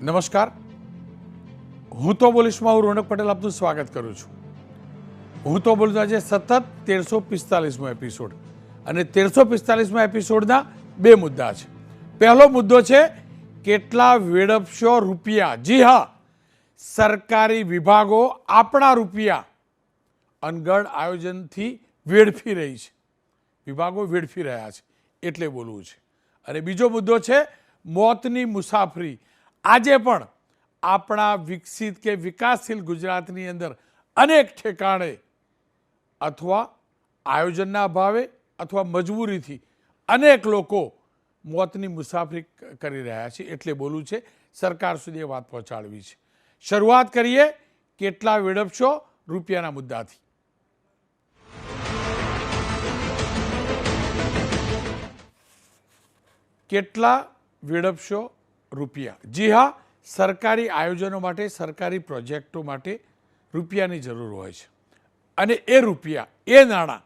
નમસ્કાર, હું તો બોલીશમાં હું રોનક પટેલ આપનું સ્વાગત કરું છું. હું તો બોલું આજે સતત 1345મો એપિસોડ અને 1345મા એપિસોડના બે મુદ્દા છે. પહેલો મુદ્દો છે કેટલા વેડફશો રૂપિયા. જી હા, સરકારી વિભાગો આપણા રૂપિયા અનગઢ આયોજનથી વેડફી રહી છે. વિભાગો વેડફી રહ્યા છે એટલે બોલવું છે. અને બીજો મુદ્દો છે મોતની મુસાફરી. આજે પણ આપણા વિકસિત કે વિકાસશીલ ગુજરાતની અંદર અનેક ઠેકાણે અથવા આયોજનના અભાવે અથવા મજબૂરીથી અનેક લોકો મોતની મુસાફરી કરી રહ્યા છે એટલે બોલવું છે. સરકાર સુધી એ વાત પહોંચાડવી છે. શરૂઆત કરીએ કેટલા વેડફશો રૂપિયાના મુદ્દાથી. કેટલા વેડફશો રૂપિયા. જી હા, સરકારી આયોજનો માટે, સરકારી પ્રોજેક્ટો માટે રૂપિયાની જરૂર હોય છે અને એ રૂપિયા, એ નાણાં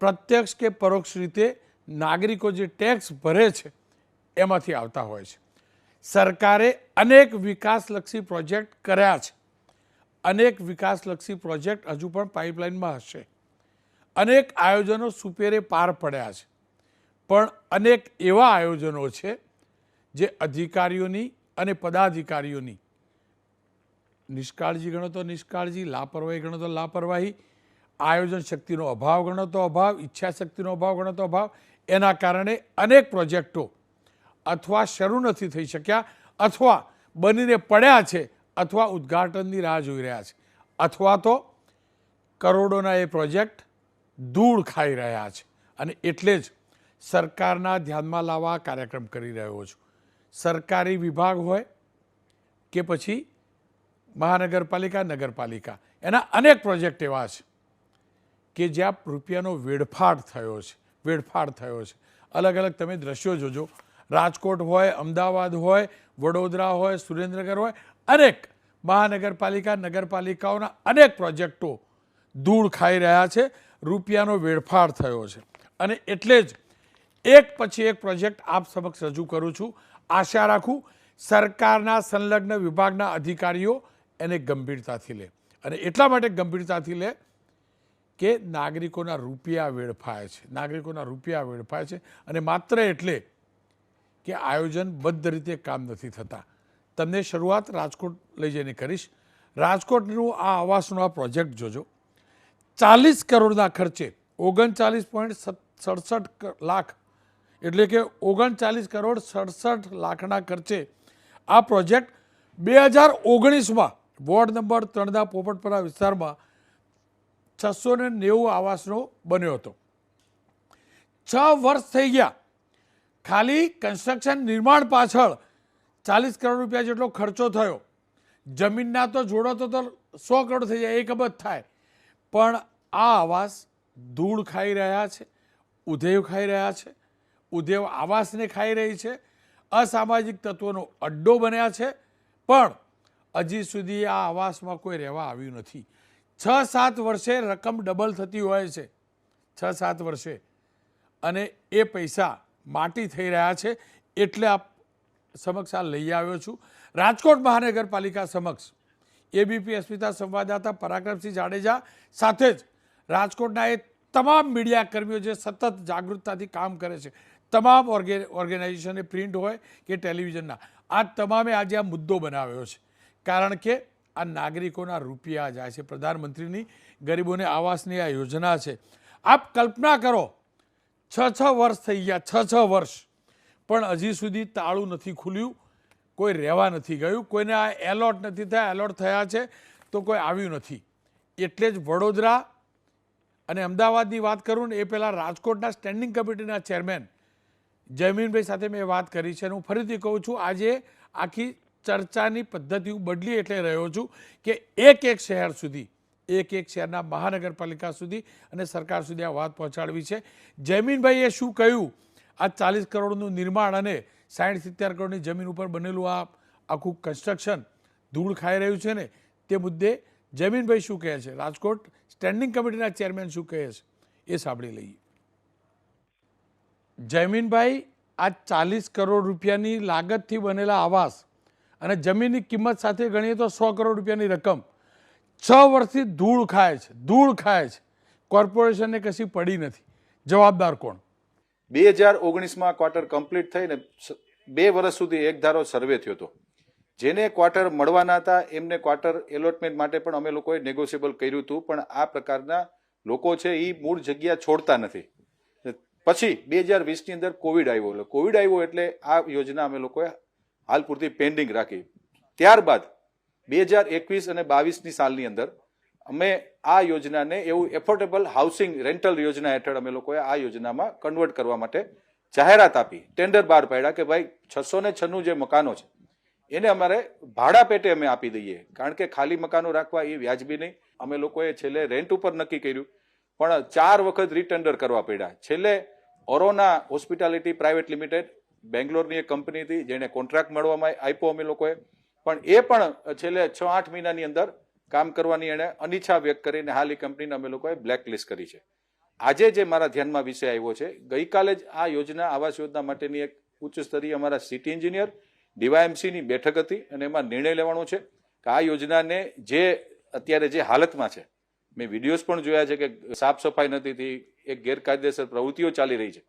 પ્રત્યક્ષ કે પરોક્ષ રીતે નાગરિકો જે ટેક્સ ભરે છે એમાંથી આવતા હોય છે. સરકારે અનેક વિકાસલક્ષી પ્રોજેક્ટ કર્યા છે. અનેક વિકાસલક્ષી પ્રોજેક્ટ હજુ પણ પાઇપલાઇનમાં હશે. અનેક આયોજનો સુપેરે પાર પડ્યા છે. પણ અનેક એવા આયોજનો છે જે અધિકારીઓની અને પદાધિકારીઓની નિષ્કાળજી ગણો તો નિષ્કાળજી, લાપરવાહી ગણો તો લાપરવાહી, આયોજન શક્તિનો અભાવ ગણો તો અભાવ, ઈચ્છા શક્તિનો અભાવ ગણો તો અભાવ, એના કારણે અનેક પ્રોજેક્ટો અથવા શરૂ નથી થઈ શક્યા અથવા બનીને પડ્યા છે અથવા ઉદ્ઘાટનની રાહ જોઈ રહ્યા છે અથવા તો કરોડોના એ પ્રોજેક્ટ ધૂળ ખાઈ રહ્યા છે. અને એટલે જ સરકારના ધ્યાનમાં લાવવા કાર્યક્રમ કરી રહ્યો છું. સરકારી વિભાગ હોય કે પછી મહાનગરપાલિકા, નગરપાલિકા, એના અનેક પ્રોજેક્ટ એવા છે કે જ્યાં રૂપિયાનો વેડફાટ થયો છે. અલગ અલગ તમે દ્રશ્યો જોજો. રાજકોટ હોય, અમદાવાદ હોય, વડોદરા હોય, સુરેન્દ્રનગર હોય, અનેક મહાનગરપાલિકા, નગરપાલિકાઓના અનેક પ્રોજેક્ટો ધૂળ ખાઈ રહ્યા છે. રૂપિયાનો વેડફાટ થયો છે અને એટલે જ એક પછી એક પ્રોજેક્ટ આપ સમક્ષ રજૂ કરું છું. આશા રાખું સરકારના સંલગ્ન વિભાગના અધિકારીઓ એને ગંભીરતાથી લે અને એટલા માટે ગંભીરતાથી લે કે નાગરિકોના રૂપિયા વેડફાય છે. અને માત્ર એટલે કે આયોજનબદ્ધ રીતે કામ નથી થતા. તમને શરૂઆત રાજકોટ લઈ જઈને કરીશ. રાજકોટનું આ આવાસનો આ પ્રોજેક્ટ જોજો. 40 કરોડના ખર્ચે 39.67 લાખ એટલે કે 39 કરોડ 67 લાખના ખર્ચે આ પ્રોજેક્ટ 2019માં વોર્ડ નંબર 3ના પોપટપરા વિસ્તારમાં 690 આવાસનો બન્યો હતો. 6 વર્ષ થઈ ગયા. ખાલી કન્સ્ટ્રક્શન નિર્માણ પાછળ 40 કરોડ રૂપિયા જેટલો ખર્ચો થયો. જમીનના તો જોડો તો 100 કરોડ થઈ જાય, 1 અબજ થાય. પણ આ આવાસ ધૂળ ખાઈ રહ્યા છે, ઉધેવ ખાઈ રહ્યા છે, ઉધેવ આવાસને ખાઈ રહી છે, અસામાજિક તત્વોનો અડ્ડો બન્યા છે. પણ હજી સુધી આ આવાસમાં કોઈ રહેવા આવ્યું નથી. 6-7 વર્ષે રકમ ડબલ થતી હોય છે, 6-7 વર્ષે, અને એ પૈસા માટી થઈ રહ્યા છે. એટલે આપ સમક્ષ આ લઈ આવ્યો છું. રાજકોટ મહાનગરપાલિકા સમક્ષ એબીપી અસ્મિતા સંવાદદાતા પરાક્રમસિંહ જાડેજા સાથે જ રાજકોટના એ તમામ મીડિયા કર્મીઓ જે સતત જાગૃતતાથી કામ કરે છે, તમામ ઓર્ગેનાઇઝેશન, પ્રિન્ટ હોય કે ટેલિવિઝનના, આ તમામે આજે આ મુદ્દો બનાવ્યો છે. કારણ કે આ નાગરિકોના રૂપિયા જાય છે. પ્રધાનમંત્રીની ગરીબોને આવાસની આ યોજના છે. આપ કલ્પના કરો, 6 વર્ષ થઈ ગયા, 6 વર્ષ, પણ હજી સુધી તાળું નથી ખુલ્યું, કોઈ રહેવા નથી ગયું, કોઈને આ એલોટ નથી થયા. એલોટ થયા છે તો કોઈ આવ્યું નથી. એટલે જ વડોદરા અને અમદાવાદની વાત કરું ને એ પહેલાં રાજકોટના સ્ટેન્ડિંગ કમિટીના ચેરમેન જયમીનભાઈ સાથે મેં વાત કરી છે. હું ફરીથી કહું છું, આજે આખી ચર્ચાની પદ્ધતિ હું બદલી એટલે રહ્યો છું કે એક શહેર સુધી, એક શહેરના મહાનગરપાલિકા સુધી અને સરકાર સુધી આ વાત પહોંચાડવી છે. જયમીનભાઈએ શું કહ્યું, આ 40 કરોડનું નિર્માણ અને 60-70 કરોડની જમીન ઉપર બનેલું આ આખું કન્સ્ટ્રક્શન ધૂળ ખાઈ રહ્યું છે ને, તે મુદ્દે જયમીનભાઈ શું કહે છે, રાજકોટ સ્ટેન્ડિંગ કમિટીના ચેરમેન શું કહે છે, એ સાંભળી લઈએ. જયમીનભાઈ, આ 40 કરોડ રૂપિયાની લાગતથી બનેલા આવાસ અને જમીનની કિંમત સાથે ગણીએ તો 100 કરોડ રૂપિયાની રકમ 6 વર્ષથી ધૂળ ખાય છે. કોર્પોરેશનને કશી પડી નથી. જવાબદાર કોણ? 2019માં ક્વાર્ટર કમ્પ્લીટ થઈને 2 વર્ષ સુધી એક ધારો સર્વે થયો હતો. જેને ક્વાર્ટર મળવાના હતા એમને ક્વાર્ટર એલોટમેન્ટ માટે પણ અમે લોકોએ નેગોશિયેબલ કર્યું હતું, પણ આ પ્રકારના લોકો છે એ મૂળ જગ્યા છોડતા નથી. પછી 2020ની અંદર કોવિડ આવ્યો એટલે આ યોજના અમે લોકોએ હાલ પૂરતી પેન્ડિંગ રાખી. ત્યારબાદ 2021 અને 22ની સાલની અંદર અમે આ યોજનાને એવું એફોર્ડેબલ હાઉસિંગ રેન્ટલ યોજના હેઠળ અમે લોકોએ આ યોજનામાં કન્વર્ટ કરવા માટે જાહેરાત આપી, ટેન્ડર બહાર પાડ્યા કે ભાઈ 696 જે મકાનો છે એને અમારે ભાડા પેટે અમે આપી દઈએ, કારણ કે ખાલી મકાનો રાખવા એ વ્યાજબી નહીં. અમે લોકોએ છેલ્લે રેન્ટ ઉપર નક્કી કર્યું, પણ 4 વખત રીટેન્ડર કરવા પડ્યા. છેલ્લે ઓરોના હોસ્પિટાલિટી પ્રાઇવેટ લિમિટેડ બેંગ્લોરની એક કંપની હતી જેને કોન્ટ્રાક્ટ મળવામાં આપ્યો અમે લોકોએ, પણ એ પણ છેલ્લે 6-8 મહિનાની અંદર કામ કરવાની એણે અનિચ્છા વ્યક્ત કરીને હાલ એ કંપનીને અમે લોકોએ બ્લેકલિસ્ટ કરી છે. આજે જે મારા ધ્યાનમાં વિષય આવ્યો છે, ગઈકાલે જ આ યોજના આવાસ યોજના માટેની એક ઉચ્ચ સ્તરીય અમારા સિટી એન્જિનિયર ડીવાયએમસીની બેઠક હતી અને એમાં નિર્ણય લેવાનો છે કે આ યોજનાને જે અત્યારે જે હાલતમાં છે, મેં વિડીયોઝ પણ જોયા છે કે સાફ સફાઈ નથી થઈ, એક ગેરકાયદેસર પ્રવૃત્તિઓ ચાલી રહી છે,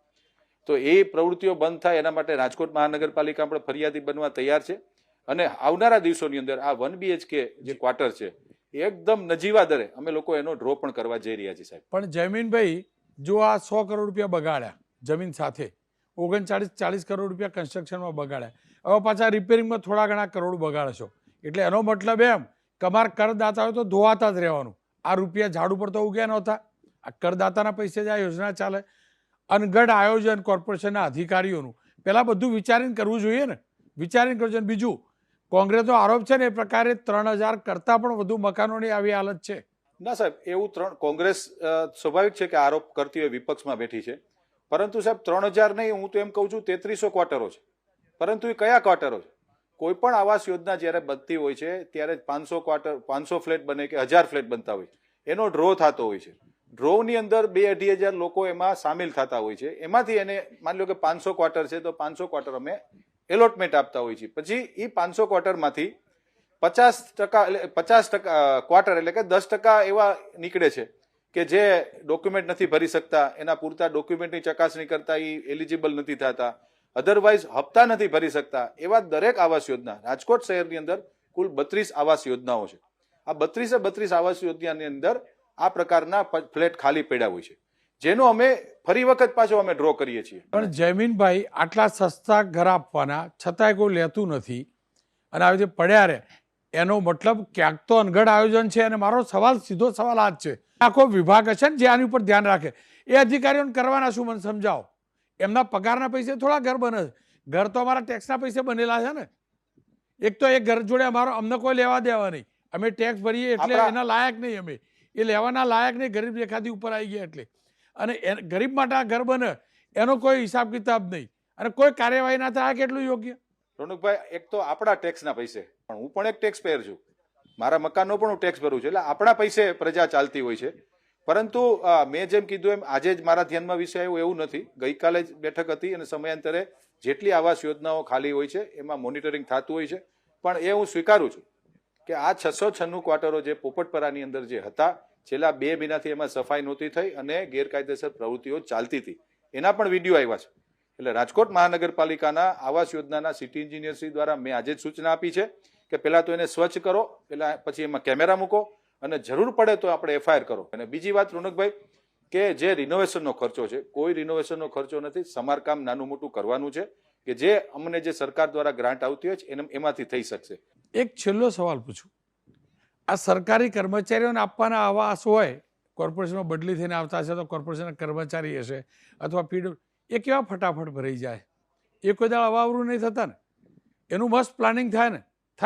તો એ પ્રવૃત્તિઓ બંધ થાય એના માટે રાજકોટ મહાનગરપાલિકા આપણે ફરિયાદી બનવા તૈયાર છે અને આવનારા દિવસોની અંદર આ 1 BHK જે ક્વાર્ટર છે એકદમ નજીવા દરે અમે લોકો એનો ડ્રો પણ કરવા જઈ રહ્યા છીએ સાહેબ. પણ જમીનભાઈ, જો આ 100 કરોડ રૂપિયા બગાડ્યા જમીન સાથે, 39-40 કરોડ રૂપિયા કન્સ્ટ્રક્શનમાં બગાડ્યા, હવે પાછા રિપેરિંગમાં થોડા ઘણા કરોડ બગાડશો, એટલે એનો મતલબ એમ કે અમારા કરદાતાઓ તો ધોવાતા જ રહેવાનું. આ રૂપિયા ઝાડ ઉપર તો ઉગ્યા નહોતા. આ કરદાતાના પૈસે જ આ યોજના ચાલે. અનગઢ આયોજન કોર્પોરેશનના અધિકારીઓનું પહેલાં બધું વિચારીને કરવું જોઈએ ને, વિચારીને કરવું જોઈએ. બીજું, કોંગ્રેસનો આરોપ છે ને એ પ્રકારે 3000 કરતાં પણ વધુ મકાનોની આવી હાલત છે. ના સાહેબ, એવું કોંગ્રેસ સ્વાભાવિક છે કે આરોપ કરતી હોય, વિપક્ષમાં બેઠી છે, પરંતુ સાહેબ 3000 નહીં, હું તો એમ કહું છું 3300 ક્વાર્ટરો છે. પરંતુ એ કયા ક્વાર્ટરો છે? કોઈ પણ આવાસ યોજના જ્યારે બનતી હોય છે ત્યારે 500 ફ્લેટ બને કે 1000 ફ્લેટ બનતા હોય, એનો ડ્રો થતો હોય છે. ડ્રોની અંદર 2-2.5 લોકો એમાં સામેલ થતા હોય છે. એમાંથી એને માની લો કે 500 ક્વાર્ટર છે તો 500 ક્વાર્ટર અમે એલોટમેન્ટ આપતા હોય છે. પછી એ 500 ક્વાર્ટરમાંથી 50% ક્વાર્ટર એટલે કે 10% એવા નીકળે છે કે જે ડોક્યુમેન્ટ નથી ભરી શકતા, એના પૂરતા ડોક્યુમેન્ટની ચકાસણી કરતા એ એલિજિબલ નથી થતા, અધરવાઇઝ હપ્તા નથી ભરી શકતા. એવા દરેક આવાસ યોજના રાજકોટ શહેરની અંદર કુલ 32 આવાસ યોજનાઓ છે. આ 32 આવાસ યોજનાની અંદર આ પ્રકારના ફ્લેટ ખાલી પડ્યા હોય છે, જેનો અમે ફરી વખત પાછો અમે ડ્રો કરીએ છીએ. પણ જયમીનભાઈ, આટલા સસ્તા ઘર આપવાના છતાંય કોઈ લેતું નથી અને આવી રીતે પડ્યા રહે, એનો મતલબ ક્યાંક તો અનગઢ આયોજન છે. અને મારો સીધો સવાલ આ જ છે, આખો વિભાગ હશે ને જે આની ઉપર ધ્યાન રાખે, એ અધિકારીઓને કરવાના શું? મને સમજાવો. એમના પગારના પૈસે થોડા ઘર બને છે? ઘર તો અમારા ટેક્સના પૈસે બનેલા છે ને. એક તો એ ઘર જોડે અમને કોઈ લેવા દેવા નહીં, અમે ટેક્સ ભરીએ એટલે એના લાયક નહીં, અમે એ લેવાના લાયક નહીં, ગરીબ રેખાથી ઉપર આવી ગયા એટલે. અને ગરીબ માટે આ ઘર બને એનો કોઈ હિસાબ કિતાબ નહીં અને કોઈ કાર્યવાહી ના થાય, કેટલું યોગ્ય? રોનકભાઈ, એક તો આપણા ટેક્સના પૈસે, પણ હું પણ એક ટેક્સ પેયર છું, મારા મકાનનો પણ હું ટેક્સ ભરું છું, એટલે આપણા પૈસે પ્રજા ચાલતી હોય છે. પરંતુ મેં જેમ કીધું એમ આજે જ મારા ધ્યાનમાં વિષય આવ્યો એવું નથી. ગઈકાલે જ બેઠક હતી અને સમયાંતરે જેટલી આવાસ યોજનાઓ ખાલી હોય છે એમાં મોનિટરિંગ થતું હોય છે. પણ એ હું સ્વીકારું છું કે આ 696 ક્વાર્ટરો જે પોપટપરાની અંદર જે હતા, છેલ્લા 2 મહિનાથી એમાં સફાઈ નહોતી થઈ અને ગેરકાયદેસર પ્રવૃત્તિઓ ચાલતી હતી, એના પણ વિડીયો આવ્યા છે. એટલે રાજકોટ મહાનગરપાલિકાના આવાસ યોજનાના સિટી એન્જિનિયરશ્રી દ્વારા મેં આજે જ સૂચના આપી છે કે પહેલા તો એને સ્વચ્છ કરો, પછી એમાં કેમેરા મૂકો અને જરૂર પડે તો આપણે FIR કરો. અને બીજી વાત રોનકભાઈ, કે જે રિનોવેશનનો ખર્ચો છે, કોઈ રિનોવેશનનો ખર્ચો નથી, સમારકામ નાનું મોટું કરવાનું છે કે જે અમને જે સરકાર દ્વારા ગ્રાન્ટ આવતી હોય છે એમાંથી થઈ શકશે. એક છેલ્લો સવાલ પૂછું, આ સરકારી કર્મચારીઓને આપવાના આવાસ હોય, કોર્પોરેશનમાં બદલી થઈને આવતા હશે તો કોર્પોરેશનના કર્મચારી હશે અથવા PW, એ કેવા ફટાફટ ભરાઈ જાય? એ કોઈ દાળ અવાવરું નહીં થતા ને? એનું મસ્ત પ્લાનિંગ થાય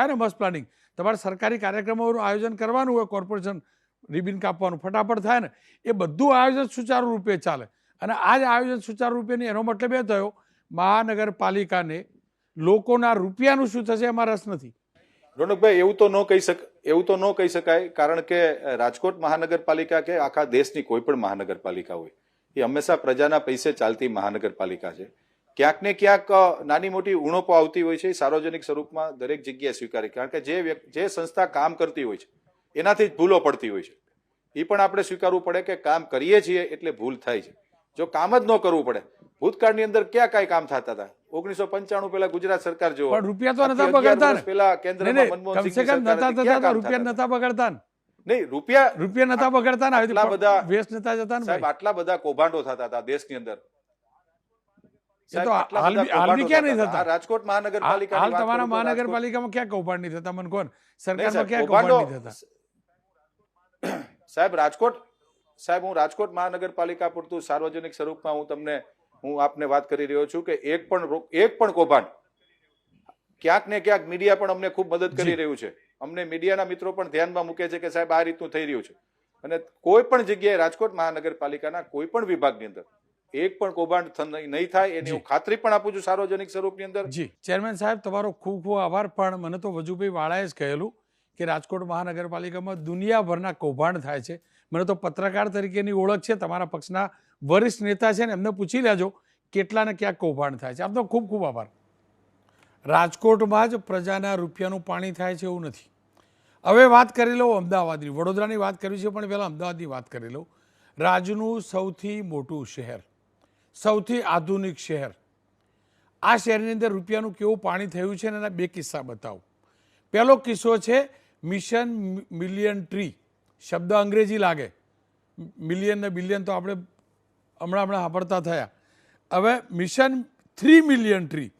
ને મસ્ત પ્લાનિંગ. તમારે સરકારી કાર્યક્રમોનું આયોજન કરવાનું હોય, કોર્પોરેશન રિબિન કાપવાનું, ફટાફટ થાય ને, એ બધું આયોજન સુચારુ રૂપે ચાલે. અને આ જ આયોજન સુચારુ રૂપે નહીં, એનો મતલબ એ થયો મહાનગરપાલિકાને લોકોના રૂપિયાનું શું થશે એમાં રસ નથી. રોનકભાઈ, એવું તો ન કહી શકાય, કારણ કે રાજકોટ મહાનગરપાલિકા કે આખા દેશની કોઈ પણ મહાનગરપાલિકા હોય, એ હંમેશા પ્રજાના પૈસે ચાલતી મહાનગરપાલિકા છે. ક્યાંક ને ક્યાંક નાની મોટી ઉણપો આવતી હોય છે, સાર્વજનિક સ્વરૂપમાં દરેક જગ્યાએ સ્વીકારી, કારણ કે જે સંસ્થા કામ કરતી હોય છે એનાથી જ ભૂલો પડતી હોય છે. એ પણ આપણે સ્વીકારવું પડે કે કામ કરીએ છીએ એટલે ભૂલ થાય છે. જો કામ જ ન કરવું પડે, ભૂતકાળની અંદર ક્યાં કાંઈ કામ થતા હતા? 1995 પહેલા ગુજરાત સરકાર જો પણ રૂપિયા તો નતા બગાડતા ને. પહેલા કેન્દ્રમાં મનમોહન કમસે સિંહની કમ સરકાર નતા હતી, થતા ક્યાં તો કામ રૂપિયા થતા હતા? નતા બગાડતા ને. નહીં, રૂપિયા નતા બગાડતા ને. આટલા બધા વેસ્ટ નતા જતા ને સાહેબ, ભાઈ. આટલા બધા કૌભાંડો થતા હતા દેશની અંદર. એ તો હાલની ક્યાં નહીં થતા? રાજકોટ મહાનગરપાલિકા હાલ તમારા મહાનગરપાલિકામાં ક્યાં કૌભાંડ નહીં થતા? મને કોણ સરકારમાં ક્યાં કૌભાંડ નહીં થતા? સાહેબ, હું રાજકોટ મહાનગરપાલિકા પૂરતું સાર્વજનિક સ્વરૂપમાં હું આપને વાત કરી રહ્યો છું કે એક પણ કૌભાંડ ક્યાંક ને ક્યાંક મીડિયા પણ અમને ખૂબ મદદ કરી રહ્યું છે. અમને મીડિયાના મિત્રો પણ ધ્યાનમાં મૂકે છે કે સાહેબ આ રીતનું થઈ રહ્યું છે, અને કોઈ પણ જગ્યાએ રાજકોટ મહાનગરપાલિકાના કોઈ પણ વિભાગની અંદર એક પણ કૌભાંડ નહીં થાય એની હું ખાતરી પણ આપું છું સાર્વજનિક સ્વરૂપની અંદર. જી ચેરમેન સાહેબ, તમારો ખૂબ ખૂબ આભાર. પણ મને તો વજુભાઈ વાળાએ જ કહેલું કે રાજકોટ મહાનગરપાલિકામાં દુનિયાભરના કૌભાંડ થાય છે. મને તો પત્રકાર તરીકેની ઓળખ છે, તમારા પક્ષના વરિષ્ઠ નેતા છે ને, એમને પૂછી લેજો કેટલા ને ક્યાંક કૌભાંડ થાય છે. આપનો ખૂબ ખૂબ આભાર. રાજકોટમાં જ પ્રજાના રૂપિયાનું પાણી થાય છે એવું નથી. હવે વાત કરી લો અમદાવાદની. વડોદરાની વાત કરવી છે પણ પહેલાં અમદાવાદની વાત કરી લો. રાજ્યનું સૌથી મોટું શહેર, સૌથી આધુનિક શહેર, આ શહેરની અંદર રૂપિયાનું કેવું પાણી થયું છે અને એના બે કિસ્સા બતાવું. પહેલો કિસ્સો છે મિશન મિલિયન ટ્રી. શબ્દ અંગ્રેજી લાગે, મિલિયન ને બિલિયન તો આપણે હમણાં સાંભળતા થયા. હવે મિશન 3 મિલિયન ટ્રી,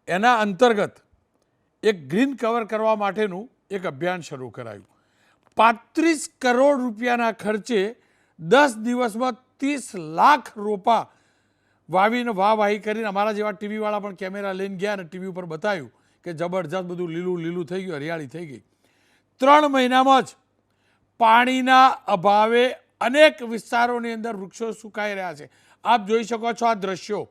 એના અંતર્ગત એક ગ્રીન કવર કરવા માટેનું એક અભિયાન શરૂ કરાયું. 35 કરોડ રૂપિયાના ખર્ચે 10 દિવસમાં 30 લાખ રોપા વાવીને વાહવાહી કરીને અમારા જેવા ટીવીવાળા પણ કેમેરા લઈને ગયા અને ટીવી ઉપર બતાવ્યું કે જબરજસ્ત બધું લીલું લીલું થઈ ગયું, હરિયાળી થઈ ગઈ. 3 મહિનામાં જ પાણીના અભાવે અનેક વિસ્તારોની અંદર વૃક્ષો સુકાઈ રહ્યા છે. આપ જોઈ શકો છો આ દ્રશ્યો,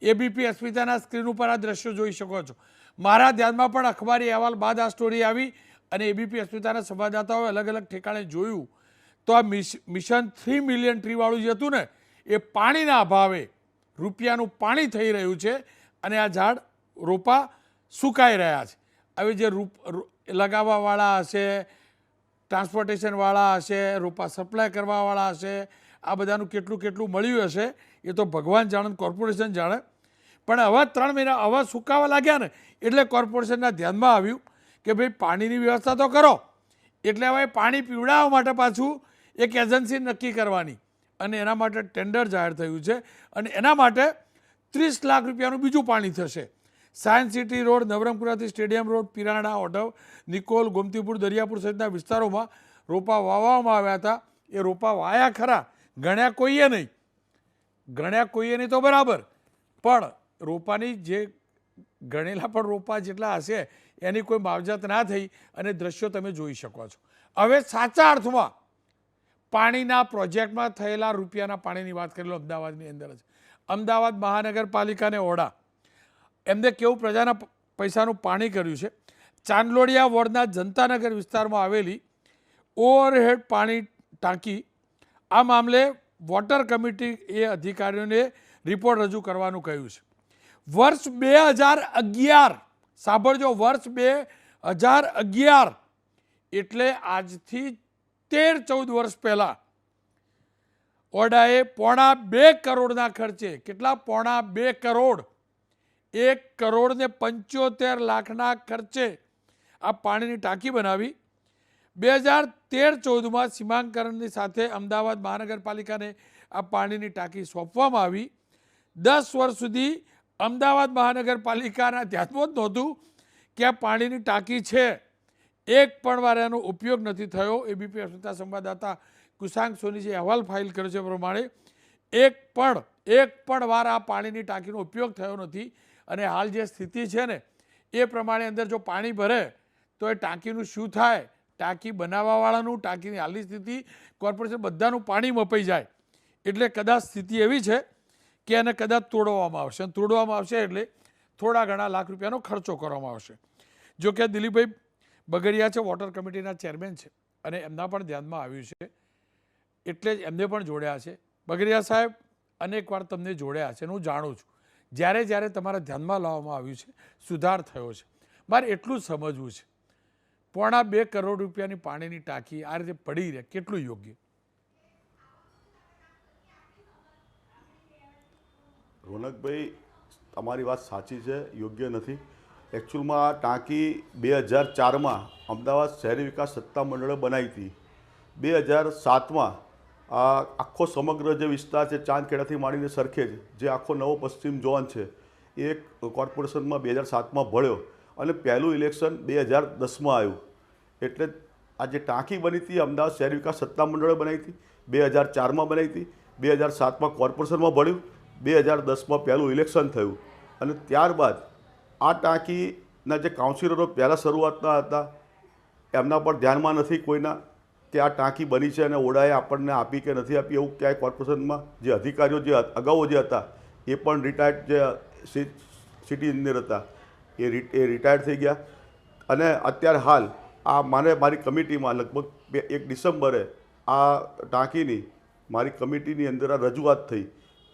એબીપી અસ્મિતાના સ્ક્રીન ઉપર આ દ્રશ્યો જોઈ શકો છો. મારા ધ્યાનમાં પણ અખબારી અહેવાલ બાદ આ સ્ટોરી આવી અને એબીપી અસ્મિતાના સંવાદદાતાઓએ અલગ અલગ ઠેકાણે જોયું તો આ મિશન 3 મિલિયન ટ્રીવાળું જે હતું ને, એ પાણીના અભાવે રૂપિયાનું પાણી થઈ રહ્યું છે અને આ ઝાડ રોપા સુકાઈ રહ્યા છે. હવે જે લગાવવાવાળા હશે, ટ્રાન્સપોર્ટેશનવાળા હશે, રોપા સપ્લાય કરવાવાળા હશે, આ બધાનું કેટલું કેટલું મળ્યું હશે એ તો ભગવાન જાણે, કોર્પોરેશન જાણે. પણ હવે 3 મહિના હવે સુકાવા લાગ્યા ને એટલે કોર્પોરેશનના ધ્યાનમાં આવ્યું કે ભાઈ પાણીની વ્યવસ્થા તો કરો. એટલે હવે પાણી પીવડાવવા માટે પાછું એક એજન્સી નક્કી કરવાની અને એના માટે ટેન્ડર જાહેર થયું છે અને એના માટે 30 લાખ રૂપિયાનું બીજું પાણી થશે. સાયન્સ સિટી રોડ, નવરંગપુરાથી સ્ટેડિયમ રોડ, પિરાણા, ઓઢવ, નિકોલ, ગોમતીપુર, દરિયાપુર સહિતના વિસ્તારોમાં રોપા વાવવામાં આવ્યા હતા. એ રોપા વાયા ખરા, ગણ્યા કોઈએ નહીં તો બરાબર, પણ રોપાની જે ગણેલા પણ રોપા જેટલા હશે એની કોઈ માવજત ના થઈ અને દ્રશ્યો તમે જોઈ શકો છો. હવે સાચા અર્થમાં પાણીના પ્રોજેક્ટમાં થયેલા રૂપિયાના પાણીની વાત કરી લો અમદાવાદની અંદર જ. અમદાવાદ મહાનગરપાલિકાને ઓરડા, એમને કેવું પ્રજાના પૈસાનું પાણી કર્યું છે. ચાંદલોડિયા વોર્ડના જનતાનગર વિસ્તારમાં આવેલી ઓવરહેડ પાણી ટાંકી, આ મામલે વોટર કમિટીએ અધિકારીઓને રિપોર્ટ રજૂ કરવાનું કહ્યું છે. વર્ષ 2011, સાંભળજો, વર્ષ 2011 એટલે આજથી 13-14 વર્ષ પહેલાં ઓરડાએ 2.25 કરોડના ખર્ચે, કેટલા? 2.25 કરોડ, 1.75 લાખના ખર્ચે આ પાણીની ટાંકી બનાવી. 2013-14માં સીમાંકનની સાથે અમદાવાદ મહાનગરપાલિકાને આ પાણીની ટાંકી સોંપવામાં આવી. 10 વર્ષ સુધી અમદાવાદ મહાનગરપાલિકાના ધ્યાનમાં જ નહોતું કે આ પાણીની ટાંકી છે. એક પણ વાર એનો ઉપયોગ નથી થયો. એબીપી અસ્મિતા સંવાદદાતા કુશાંક સોનીજીએ અહેવાલ ફાઇલ કર્યો છે પ્રમાણે એક પણ વાર આ પાણીની ટાંકીનો ઉપયોગ થયો નથી. અને હાલ જે સ્થિતિ છે ને એ પ્રમાણે અંદર જો પાણી ભરે તો એ ટાંકીનું શું થાય? ટાંકી બનાવવાવાળાનું, ટાંકીની હાલની સ્થિતિ, કોર્પોરેશન બધાનું પાણી મપાઈ જાય. એટલે કદાચ સ્થિતિ એવી છે કે એને કદાચ તોડવામાં આવશે. અને તોડવામાં આવશે એટલે થોડા ઘણા લાખ રૂપિયાનો ખર્ચો કરવામાં આવશે. જો કે દિલીપભાઈ બગડિયા છે, વોટર કમિટીના ચેરમેન છે અને એમના પણ ધ્યાનમાં આવ્યું છે એટલે જ એમને પણ જોડ્યા છે. બગડિયા સાહેબ, અનેક વાર તમને જોડ્યા છે અને હું જાણું છું. જ્યારે જ્યારે તમારા ધ્યાનમાં લાવવામાં આવ્યું છે સુધાર થયો છે. મારે એટલું જ સમજવું છે, 1.25 કરોડ રૂપિયાની પાણીની ટાંકી આ રીતે પડી રહે કેટલું યોગ્ય? રોનકભાઈ, તમારી વાત સાચી છે, યોગ્ય નથી. એકચ્યુઅલમાં આ ટાંકી 2004માં અમદાવાદ શહેરી વિકાસ સત્તા મંડળે બનાવી હતી. 2007માં આ આખો સમગ્ર જે વિસ્તાર છે ચાંદખેડાથી માંડીને સરખેજ, જે આખો નવો પશ્ચિમ ઝોન છે, એ કોર્પોરેશનમાં 2007માં ભળ્યો અને પહેલું ઇલેક્શન 2010માં આવ્યું. એટલે આ જે ટાંકી બની હતી અમદાવાદ શહેરી વિકાસ સત્તા મંડળે બનાવી હતી, 2004માં બનાવી હતી, 2007માં કોર્પોરેશનમાં ભળ્યું, 2010માં પહેલું ઇલેક્શન થયું અને ત્યારબાદ આ ટાંકીના જે કાઉન્સિલરો પહેલાં શરૂઆતના હતા એમના પર ધ્યાનમાં નથી કોઈના કે આ ટાંકી બની છે અને ઓડાએ આપણને આપી કે નથી આપી. એવું ક્યાંય કોર્પોરેશનમાં જે અધિકારીઓ જે અગાઉ જે હતા એ પણ રિટાયર્ડ જે સિટી ઇન્જિનિયર હતા એ રિટાયર્ડ થઈ ગયા. અને અત્યારે હાલ આ મારી કમિટીમાં લગભગ 1 ડિસેમ્બરે આ ટાંકીની મારી કમિટીની અંદર આ રજૂઆત થઈ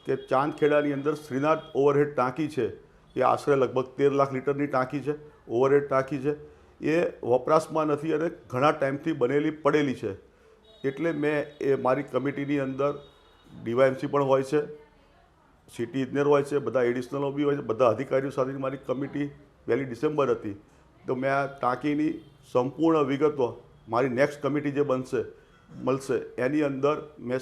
કે ચાંદખેડાની અંદર શ્રીનાથ ઓવરહેડ ટાંકી છે, એ આશરે લગભગ 13 લાખ લીટરની ટાંકી છે, ઓવરહેડ ટાંકી છે, એ વપરાશમાં નથી અને ઘણા ટાઈમથી બનેલી પડેલી છે. એટલે મેં એ મારી કમિટીની અંદર ડીવાયએમસી પણ હોય છે, સિટી ઇજનેર હોય છે, બધા એડિશનલો બી હોય છે, બધા અધિકારીઓ સાથેની મારી કમિટી 1 ડિસેમ્બર હતી. તો મેં આ ટાંકીની સંપૂર્ણ વિગતો મારી નેક્સ્ટ કમિટી જે મળશે એની અંદર મેં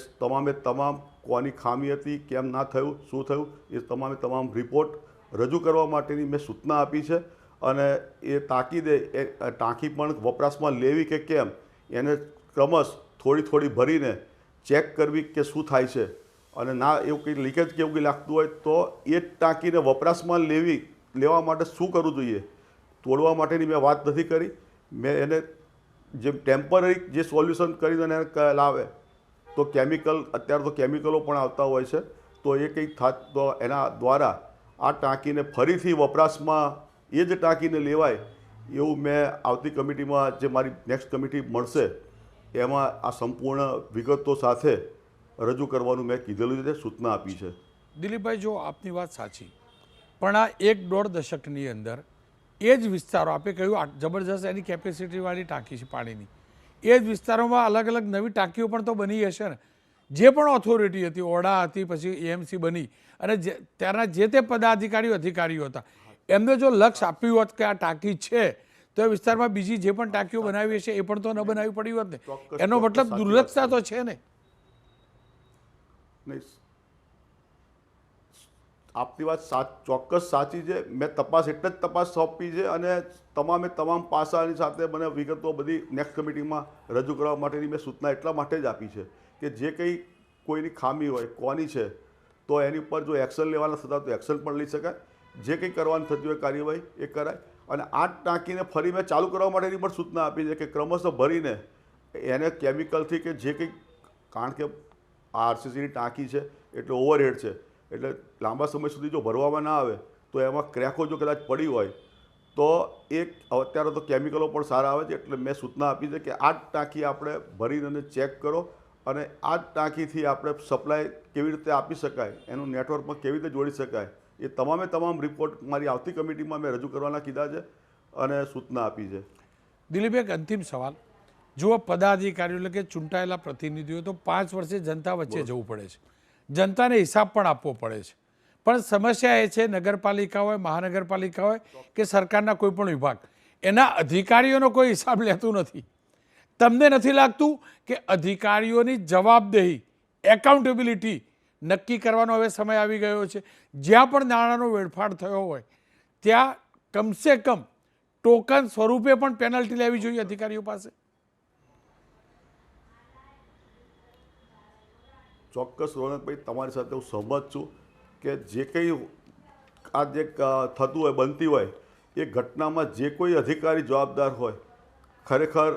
તમામ કોની ખામી હતી, કેમ ના થયું, શું થયું, એ તમામ રિપોર્ટ રજૂ કરવા માટેની મેં સૂચના આપી છે. અને એ તાકીદે એ ટાંકી પણ વપરાશમાં લેવી કે કેમ એને ક્રમશ થોડી ભરીને ચેક કરવી કે શું થાય છે. અને ના એવું કંઈ લીકેજ કે એવું કંઈ લાગતું હોય તો એ જ ટાંકીને વપરાશમાં લેવા માટે શું કરવું જોઈએ. તોડવા માટેની મેં વાત નથી કરી. મેં એને જે ટેમ્પરરી જે સોલ્યુશન કરીને એને લાવે તો અત્યારે તો કેમિકલો પણ આવતા હોય છે, તો એ કંઈક થાત તો એના દ્વારા આ ટાંકીને ફરીથી વપરાશમાં એ જ ટાંકીને લેવાય એવું મેં આવતી કમિટીમાં જે મારી નેક્સ્ટ કમિટી મળશે એમાં આ સંપૂર્ણ વિગતો સાથે રજૂ કરવાનું મેં કીધેલું છે, સૂચના આપી છે. દિલીપભાઈ, જો આપની વાત સાચી, પણ આ 1-1.5 દશકની અંદર એ જ વિસ્તારો, આપે કહ્યું જબરજસ્ત એની કેપેસિટીવાળી ટાંકી છે પાણીની, એ જ વિસ્તારોમાં અલગ અલગ નવી ટાંકીઓ પણ તો બની હશે ને. જે પણ ઓથોરિટી હતી, ઓડા હતી, પછી એએમસી બની, અને ત્યારના જે તે અધિકારીઓ હતા, એમને જો લક્ષ્ય આપ્યું હોત કે આ ટાંકી છે તો એ વિસ્તારમાં બીજી જે પણ ટાંકીઓ બનાવી હશે એ પણ તો ન બનાવી પડી હોત ને. એનો મતલબ દુર્લક્ષતા તો છે ને. નહીં, આપની વાત ચોક્કસ સાચી છે. મેં તપાસ એટલે જ તપાસ સોંપી છે અને તમામ પાસાની સાથે મને વિગતો બધી નેક્સ્ટ કમિટીમાં રજૂ કરવા માટેની મેં સૂચના એટલા માટે જ આપી છે કે જે કંઈ કોઈની ખામી હોય, કોની છે, તો એની ઉપર જો એક્શન લેવાના થતા તો એક્શન પણ લઈ શકાય. જે કંઈ કરવાની થતી હોય કાર્યવાહી એ કરાય. અને આ ટાંકીને ફરી મેં ચાલુ કરવા માટેની પણ સૂચના આપી છે કે ક્રમશઃ ભરીને એને કેમિકલથી કે જે કંઈ, કારણ કે આ આરસીસીની ટાંકી છે એટલે ઓવરહેડ છે, એટલે લાંબા સમય સુધી જો ભરવામાં ના આવે તો એમાં ક્રેકો જો કદાચ પડી હોય તો અત્યારે તો કેમિકલો પણ સારા આવે છે. એટલે મેં સૂચના આપી છે કે આ જ ટાંકી આપણે ભરીને ચેક કરો અને આ જ ટાંકીથી આપણે સપ્લાય કેવી રીતે આપી શકાય, એનું નેટવર્કમાં કેવી રીતે જોડી શકાય, એ તમામ રિપોર્ટ મારી આવતી કમિટીમાં મેં રજૂ કરવાના કીધા છે અને સૂચના આપી છે. દિલીપ, એક અંતિમ સવાલ. જુઓ, પદાધિકારીઓ એટલે કે ચૂંટાયેલા પ્રતિનિધિઓ તો 5 વર્ષે જનતા વચ્ચે જવું પડે છે, જનતાને હિસાબ પણ આપવો પડે છે. પણ સમસ્યા એ છે, નગરપાલિકા હોય, મહાનગરપાલિકા હોય કે સરકારના કોઈ પણ વિભાગ, એના અધિકારીઓનો કોઈ હિસાબ લેતું નથી. તમને નથી લાગતું કે અધિકારીઓની જવાબદેહી, એકાઉન્ટેબિલિટી નક્કી કરવાનો હવે સમય આવી ગયો છે? જ્યાં પણ નાણાંનો વેડફાટ થયો હોય ત્યાં કમસે કમ ટોકન સ્વરૂપે પણ પેનલ્ટી લેવી જોઈએ અધિકારીઓ પાસે. ચોક્કસ રોનકભાઈ, તમારી સાથે હું સહમત છું કે જે કંઈ આ જે થતું હોય, બનતી હોય, એ ઘટનામાં જે કોઈ અધિકારી જવાબદાર હોય ખરેખર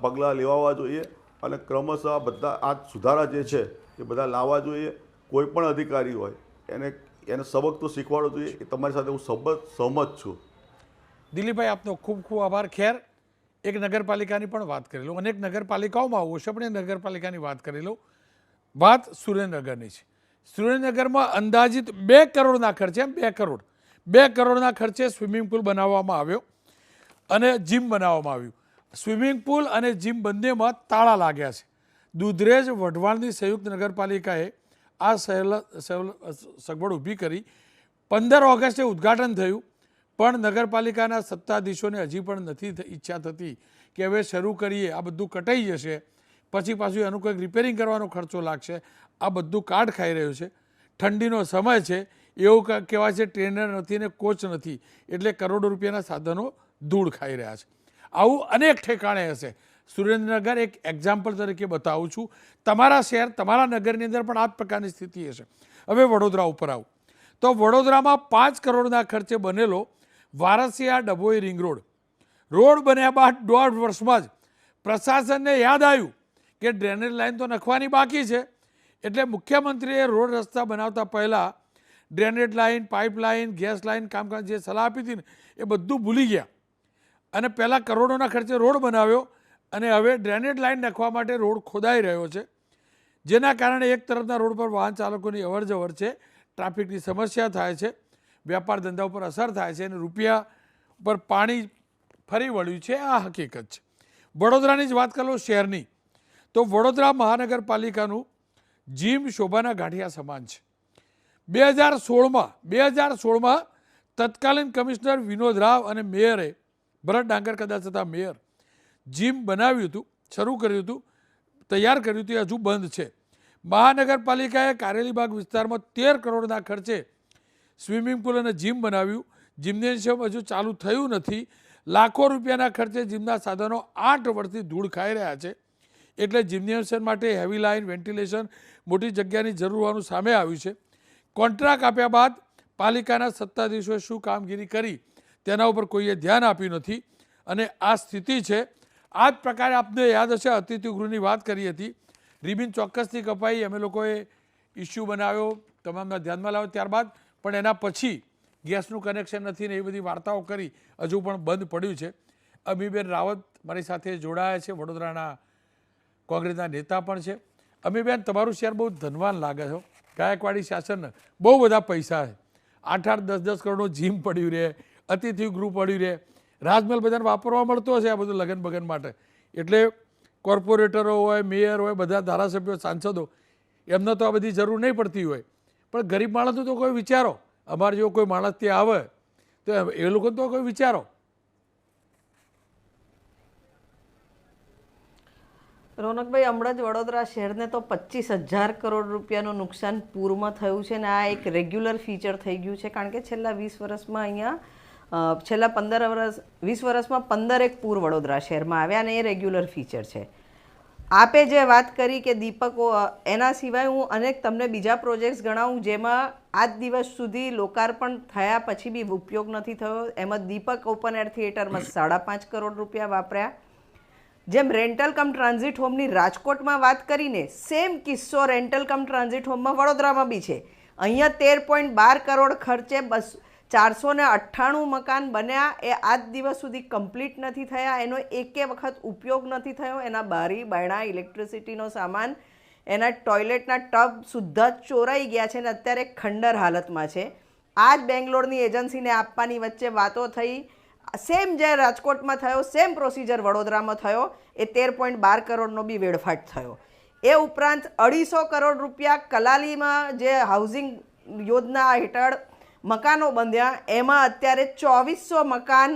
પગલાં લેવા જોઈએ અને ક્રમશઃ બધા આ સુધારા જે છે એ બધા લાવવા જોઈએ. કોઈ પણ અધિકારી હોય એને સબક તો શીખવાડવો જોઈએ. એ તમારી સાથે હું સહમત છું. દિલીપભાઈ, આપનો ખૂબ ખૂબ આભાર. ખેર, એક નગરપાલિકાની પણ વાત કરી લઉં. અનેક નગરપાલિકાઓમાં આવું છે, પણ એ નગરપાલિકાની વાત કરી લઉં. વાત સુરેન્દ્રનગરની છે. સુરેન્દ્રનગરમાં અંદાજિત 2 કરોડના ખર્ચે 2 કરોડના ખર્ચે સ્વિમિંગ પુલ બનાવવામાં આવ્યો અને જીમ બનાવવામાં આવ્યું. સ્વિમિંગ પુલ અને જીમ બંનેમાં તાળા લાગ્યા છે. દુધરેજ વઢવાણની સંયુક્ત નગરપાલિકાએ આ સગવડ ઊભી કરી. 15 ઓગસ્ટે ઉદ્ઘાટન થયું, પણ નગરપાલિકાના સત્તાધીશોને હજી પણ નથી ઈચ્છા થતી કે હવે શરૂ કરીએ, આ બધું કટાઈ જશે, પછી પાછું એનું કંઈક રિપેરિંગ કરવાનો ખર્ચો લાગશે. આ બધું કાટ ખાઈ રહ્યું છે. ઠંડીનો સમય છે, એવું કહેવાય છે ટ્રેનર નથી ને કોચ નથી, એટલે કરોડો રૂપિયાના સાધનો ધૂળ ખાઈ રહ્યા છે. આવું અનેક ઠેકાણે હશે. સુરેન્દ્રનગર એક એક્ઝામ્પલ તરીકે બતાવું છું. તમારા શહેર, તમારા નગરની અંદર પણ આ જ પ્રકારની સ્થિતિ હશે. હવે વડોદરા ઉપર આવું તો વડોદરામાં 5 કરોડના ખર્ચે બનેલો વારસિયા ડભોઈ રિંગ રોડ બન્યા બાદ 1.5 વર્ષમાં જ પ્રશાસનને યાદ આવ્યું કે ડ્રેનેજ લાઇન તો નખવાની બાકી છે, એટલે મુખ્યમંત્રીએ રોડ રસ્તા બનાવતા પહેલાં drainage line, pipeline, gas line કામકાજ જે સલાહ આપી હતી ને એ બધું ભૂલી ગયા અને પહેલાં કરોડોના ખર્ચે રોડ બનાવ્યો અને હવે ડ્રેનેજ લાઇન નાખવા માટે રોડ ખોદાઈ રહ્યો છે, જેના કારણે એક તરફના રોડ પર વાહન ચાલકોની અવરજવર છે, ટ્રાફિકની સમસ્યા થાય છે, વેપાર ધંધા ઉપર અસર થાય છે અને રૂપિયા પર પાણી ફરી વળ્યું છે. આ હકીકત છે. વડોદરાની જ વાત કરો શહેરની, તો વડોદરા મહાનગરપાલિકાનું જીમ શોભાના ગાંઠિયા સમાન છે. 2016માં તત્કાલીન કમિશનર વિનોદ રાવ અને મેયરે, ભરત ડાંગર કદાચ હતા મેયર, જીમ બનાવ્યું હતું, શરૂ કર્યું હતું, તૈયાર કર્યું હતું, હજુ બંધ છે. મહાનગરપાલિકાએ કારેલીબાગ વિસ્તારમાં 13 કરોડના ખર્ચે સ્વિમિંગ પુલ અને જીમ બનાવ્યું. જિમ્નેશિયમ હજુ ચાલુ થયું નથી. લાખો રૂપિયાના ખર્ચે જીમના સાધનો 8 વર્ષથી ધૂળ ખાઈ રહ્યા છે, એટલે જિમ્નેશિયમ માટે હેવી લાઇન, વેન્ટિલેશન, મોટી જગ્યાની જરૂર હોવાનું સામે આવ્યું છે. કોન્ટ્રાક્ટ આપ્યા બાદ પાલિકાના સત્તાધીશોએ શું કામગીરી કરી તેના ઉપર કોઈએ ધ્યાન આપ્યું નથી અને આ સ્થિતિ છે. આ જ પ્રકારે આપને યાદ હશે, અતિથિગૃહની વાત કરી હતી, રિબિન ચોક્કસથી કપાઈ, અમે લોકોએ ઇસ્યુ બનાવ્યો, તમામના ધ્યાનમાં લાવ્યો, ત્યારબાદ પણ એના પછી ગેસનું કનેક્શન નથી ને એ બધી વાર્તાઓ કરી, હજુ પણ બંધ પડ્યું છે. અમીબેન રાવત મારી સાથે જોડાયા છે, વડોદરાના કોંગ્રેસના નેતા પણ છે. અમીબેન, તમારું શહેર બહુ ધનવાન લાગે છે. ગાયકવાડી શાસન બહુ બધા પૈસા છે, 8-8, 10-10 કરોડનું જીમ પડ્યું રહે, અતિથિગૃહ પડ્યું રહે, રાજમહેલ બધાને વાપરવા મળતો હશે આ બધું લગ્ન બગન માટે, એટલે કોર્પોરેટરો હોય, મેયર હોય, બધા ધારાસભ્યો, સાંસદો, એમને તો આ બધી જરૂર નહીં પડતી હોય, પણ ગરીબ માણસનું તો કોઈ વિચારો. અમારે જેવો કોઈ માણસ ત્યાં આવે તો એ લોકો તો કોઈ વિચારો. રોનકભાઈ, હમણાં જ વડોદરા શહેરને તો 25,000 કરોડ રૂપિયાનું નુકસાન પૂરમાં થયું છે અને આ એક રેગ્યુલર ફીચર થઈ ગયું છે, કારણ કે છેલ્લા 20 વર્ષમાં અહીંયા છેલ્લા 20 વર્ષમાં 15 પૂર વડોદરા શહેરમાં આવ્યા અને એ રેગ્યુલર ફીચર છે. આપે જે વાત કરી કે દીપકો, એના સિવાય હું અનેક તમને બીજા પ્રોજેક્ટ્સ ગણાવું જેમાં આજ દિવસ સુધી લોકાર્પણ થયા પછી બી ઉપયોગ નથી થયો. એમાં દીપક ઓપન એર થિયેટરમાં 5.5 કરોડ રૂપિયા વાપર્યા. જેમ રેન્ટલ કમ ટ્રાન્ઝિટ હોમની રાજકોટમાં વાત કરીને સેમ કિસ્સો રેન્ટલ કમ ટ્રાન્ઝિટ હોમમાં વડોદરામાં બી છે. અહીંયા 13.12 કરોડ ખર્ચે 498 મકાન બન્યા, એ આજ દિવસ સુધી કમ્પ્લીટ નથી થયા, એનો એકે વખત ઉપયોગ નથી થયો. એના બારી બારણા, ઇલેક્ટ્રિસિટીનો સામાન, એના ટોયલેટના ટબ સુદ્ધા ચોરાઈ ગયા છે અને અત્યારે ખંડર હાલતમાં છે. આ જ બેંગ્લોરની એજન્સીને આપવાની વચ્ચે વાતો થઈ. સેમ જે રાજકોટમાં થયો સેમ પ્રોસિજર વડોદરામાં થયો. એ 13.12 કરોડનો બી વેડફાટ થયો. એ ઉપરાંત 250 કરોડ રૂપિયા કલાલીમાં જે હાઉસિંગ યોજના હેઠળ મકાનો બંધ્યા, એમાં અત્યારે 2400 મકાન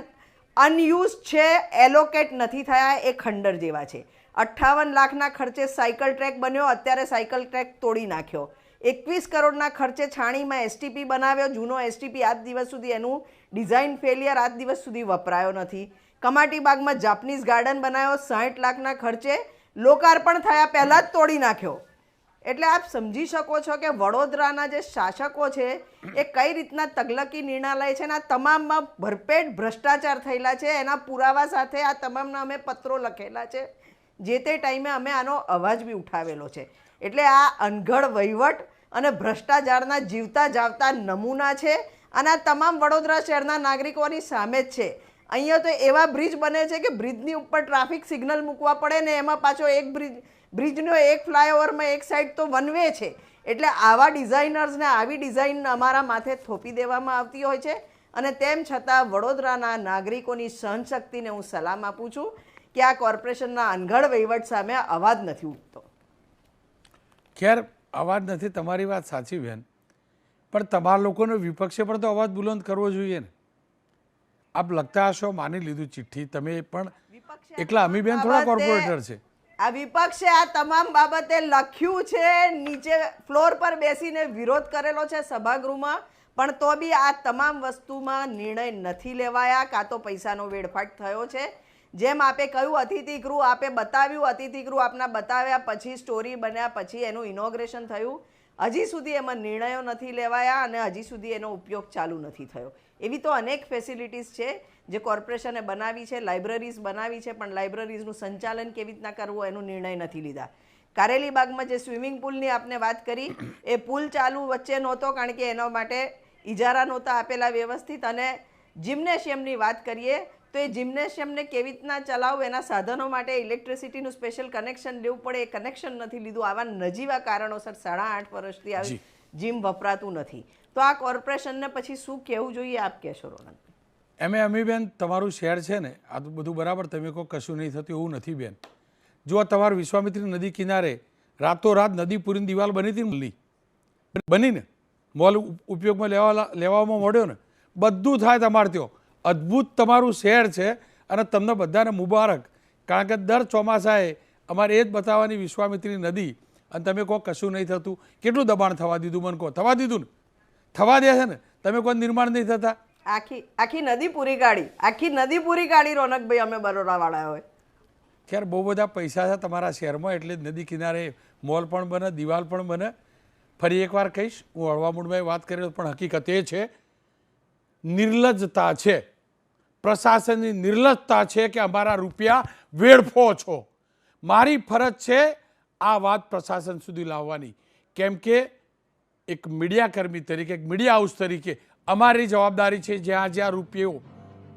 અનયુઝ છે, એલોકેટ નથી થયા, એ ખંડર જેવા છે. 58 લાખના ખર્ચે સાયકલ ટ્રેક બન્યો, અત્યારે સાયકલ ટ્રેક તોડી નાખ્યો. 21 કરોડના ખર્ચે છાણીમાં એસટીપી બનાવ્યો, જૂનો એસટીપી આજ દિવસ સુધી એનું ડિઝાઇન ફેલિયર આજ દિવસ સુધી વપરાયો નથી. કમાટીબાગમાં જાપનીઝ ગાર્ડન બનાવ્યો, 60 લાખના ખર્ચે લોકાર્પણ થયા પહેલાં જ તોડી નાખ્યો. એટલે આપ સમજી શકો છો કે વડોદરાના જે શાસકો છે એ કઈ રીતના તગલકી નિર્ણય લે છે અને આ તમામમાં ભરપેટ ભ્રષ્ટાચાર થયેલા છે. એના પુરાવા સાથે આ તમામના અમે પત્રો લખેલા છે, જે તે ટાઈમે અમે આનો અવાજ બી ઉઠાવેલો છે. એટલે આ અનગઢ વહીવટ અને ભ્રષ્ટાચારના જીવતા જાવતા નમૂના છે અને આ તમામ વડોદરા શહેરના નાગરિકોની સામે જ છે. અહીંયા તો એવા બ્રિજ બને છે કે બ્રિજની ઉપર ટ્રાફિક સિગ્નલ મૂકવા પડે ને એમાં પાછો એક બ્રિજનો એક ફ્લાયઓવરમાં એક સાઈડ તો વન વે છે, એટલે આવા ડિઝાઇનર્સને આવી ડિઝાઇન અમારા માથે થોપી દેવામાં આવતી હોય છે. અને તેમ છતાં વડોદરાના નાગરિકોની સહનશક્તિને હું સલામ આપું છું કે આ કોર્પોરેશનના અનગઢ વહીવટ સામે અવાજ નથી ઉઠતો. ખેર અવાજ નથી, તમારી વાત સાચી બેન, પણ તમારા લોકોનો વિપક્ષે પણ તો અવાજ બુલંદ કરવો જોઈએ ને. આપ લખતા હશો, માની લીધું ચિઠ્ઠી, તમે પણ એકલા અમીબેન થોડા કોર્પોરેટર છે. આ વિપક્ષે આ તમામ બાબતે લખ્યું છે, નીચે ફ્લોર પર બેસીને વિરોધ કરેલો છે સભાગૃહમાં, પણ તો બી આ તમામ વસ્તુમાં નિર્ણય નથી લેવાયા, કાં તો પૈસાનો વેડફાટ થયો છે. જેમ આપે કહ્યું અતિથિગૃહ આપે બતાવ્યું, અતિથિગૃહ આપના બતાવ્યા પછી સ્ટોરી બન્યા પછી એનું ઇનોગ્રેશન થયું, હજી સુધી એમાં નિર્ણયો નથી લેવાયા અને હજી સુધી એનો ઉપયોગ ચાલુ નથી થયો. એવી તો અનેક ફેસિલિટીઝ છે જે કોર્પોરેશને બનાવી છે, લાઇબ્રેરીઝ બનાવી છે, પણ લાઇબ્રેરીઝનું સંચાલન કેવી રીતના કરવું એનો નિર્ણય નથી લીધા. કારેલીબાગમાં જે સ્વિમિંગ પુલની આપને વાત કરી, એ પુલ ચાલુ વચ્ચે નહોતો કારણ કે એના માટે ઇજારા નહોતા આપેલા વ્યવસ્થિત. અને જિમ્નેશિયમની વાત કરીએ તો એ જિમ્નેશિયમને કેવી રીતના ચલાવવું, એના સાધનો માટે ઇલેક્ટ્રિસિટીનું સ્પેશિયલ કનેક્શન લેવું પડે, એ કનેક્શન નથી લીધું. આવા નજીવા કારણોસર 8.5 વર્ષથી આવી જીમ વપરાતું નથી. તો આ કોર્પોરેશનને પછી શું કહેવું જોઈએ, આપ કહેશો રોનક? અમીબેન, તમારું શહેર છે ને, આ તો બધું બરાબર, તમે કહો કશું નહીં થતું, એવું નથી બેન. જો તમારું વિશ્વામિત્રી નદી કિનારે રાતોરાત નદી પૂરીની દિવાલ બની હતી, બનીને મોલ ઉપયોગમાં લેવામાં મળ્યો ને, બધું થાય તમારે ત્યાં. અદ્ભુત તમારું શહેર છે અને તમને બધાને મુબારક, કારણ કે દર ચોમાસાએ અમારે એ જ બતાવવાની વિશ્વામિત્રી નદી, અને તમે કહો કશું નહીં થતું. કેટલું દબાણ થવા દીધું, મને કહો થવા દીધું ને? થવા દે છે ને? તમે કોઈ નિર્માણ નહીં થતા. આખી નદી પૂરી કાઢી, આખી નદી પૂરી કાઢી રોનકભાઈ અમે બરોડાવાળા હોય. ખેર બહુ બધા પૈસા છે તમારા શહેરમાં, એટલે નદી કિનારે મોલ પણ બને, દિવાલ પણ બને. ફરી એકવાર કહીશ, હું હળવા મૂળમાં વાત કર્યો, પણ હકીકત એ છે નિર્લજ્જતા છે, પ્રશાસનની નિર્લજ્જતા છે કે અમારા રૂપિયા વેડફો છો. મારી ફરજ છે આ વાત પ્રશાસન સુધી લાવવાની, કેમ કે એક મીડિયાકર્મી તરીકે, એક મીડિયા હાઉસ તરીકે અમારી જવાબદારી છે જ્યાં જ્યાં રૂપિયો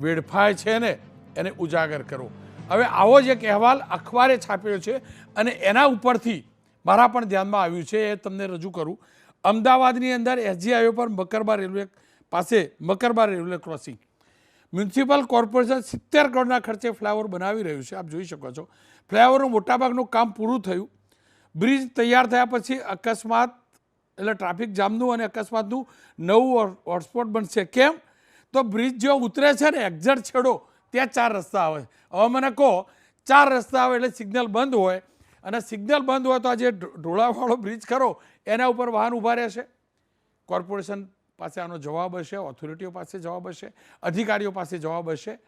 વેડફાય છે ને એને ઉજાગર કરો. હવે આવો જ એક અહેવાલ અખબારે છાપ્યો છે અને એના ઉપરથી મારા પણ ધ્યાનમાં આવ્યું છે, એ તમને રજૂ કરું. અમદાવાદની અંદર SG હાઈવે પર મકરબા રેલવે પાસે Makarba railway crossing, municipal corporation 70 કરોડના ખર્ચે ફ્લાયઓવર બનાવી રહ્યું છે. આપ જોઈ શકો છો ફ્લાયઓવરનું મોટાભાગનું કામ પૂરું થયું. બ્રિજ તૈયાર થયા પછી અકસ્માત એટલે ટ્રાફિક જામનું અને અકસ્માતનું નવું હોટસ્પોટ બનશે. કેમ? તો બ્રિજ જો ઉતરે છે ને, એક્ઝેટ છેડો ત્યાં 4 રસ્તા આવે. હવે મને કહો 4 રસ્તા આવે એટલે સિગ્નલ બંધ હોય, અને સિગ્નલ બંધ હોય તો આ જે ઢોળાવાળો બ્રિજ ખરો એના ઉપર વાહન ઊભા રહેશે. કોર્પોરેશન પાસે આનો જવાબ હશે, ઓથોરિટીઓ પાસે જવાબ હશે, અધિકારીઓ પાસે જવાબ હશે.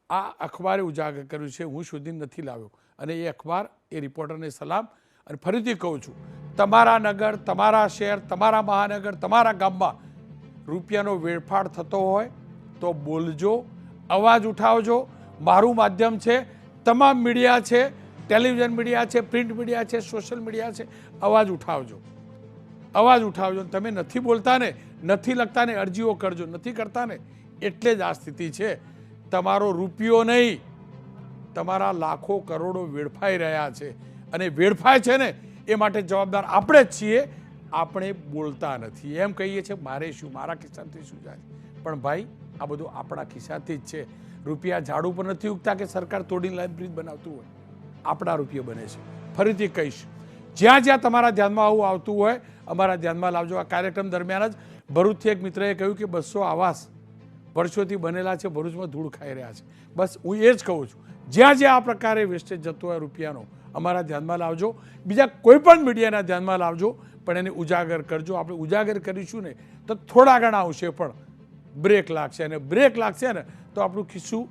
આ અખબારે ઉજાગર કર્યું છે, હું સુધી નથી લાવ્યો. અને એ અખબાર, એ રિપોર્ટરને સલામ. અને ફરીથી કહું છું, તમારા નગર, તમારા શહેર, તમારા મહાનગર, તમારા ગામમાં રૂપિયાનો વેડફાટ થતો હોય તો બોલજો, અવાજ ઉઠાવજો. મારું માધ્યમ છે, તમામ મીડિયા છે, ટેલિવિઝન મીડિયા છે, પ્રિન્ટ મીડિયા છે, સોશિયલ મીડિયા છે, અવાજ ઉઠાવજો, અવાજ ઉઠાવજો. તમે નથી બોલતા ને, નથી લખતા ને, અરજીઓ કરજો. નથી કરતા ને એટલે જ આ સ્થિતિ છે. તમારો રૂપિયો નહીં, તમારા લાખો કરોડો વેડફાઈ રહ્યા છે, અને વેડફાય છે ને એ માટે જવાબદાર આપણે જ છીએ. આપણે બોલતા નથી, એમ કહીએ છીએ મારે શું, મારા ખિસ્સાથી શું જાય. પણ ભાઈ, આ બધું આપણા ખિસ્સાથી જ છે. રૂપિયા ઝાડુ પર નથી ઉગતા કે સરકાર તોડીને લાઈન બ્રિજ બનાવતું હોય, આપણા રૂપિયા બને છે. ફરીથી કહીશ, જ્યાં જ્યાં તમારા ધ્યાનમાં આવું આવતું હોય અમારા ધ્યાનમાં લાવજો. આ કાર્યક્રમ દરમિયાન જ ભરૂચથી એક મિત્રએ કહ્યું કે 200 આવાસ વર્ષોથી બનેલા છે, ભરૂચમાં ધૂળ ખાઈ રહ્યા છે. બસ હું એ જ કહું છું, જ્યાં જ્યાં આ પ્રકારે વેસ્ટેજ જતો હોય રૂપિયાનો અમારા ધ્યાનમાં લાવજો. બીજા કોઈ પણ મીડિયાના ધ્યાનમાં લાવજો, પણ એને ઉજાગર કરજો. આપણે ઉજાગર કરીશું ને તો થોડા ઘણા અંશે પણ બ્રેક લાગશે, અને બ્રેક લાગશે ને તો આપણું ખિસ્સું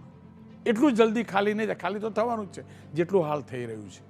એટલું જલ્દી ખાલી નહીં થાય. ખાલી તો થવાનું જ છે જેટલું હાલ થઈ રહ્યું છે.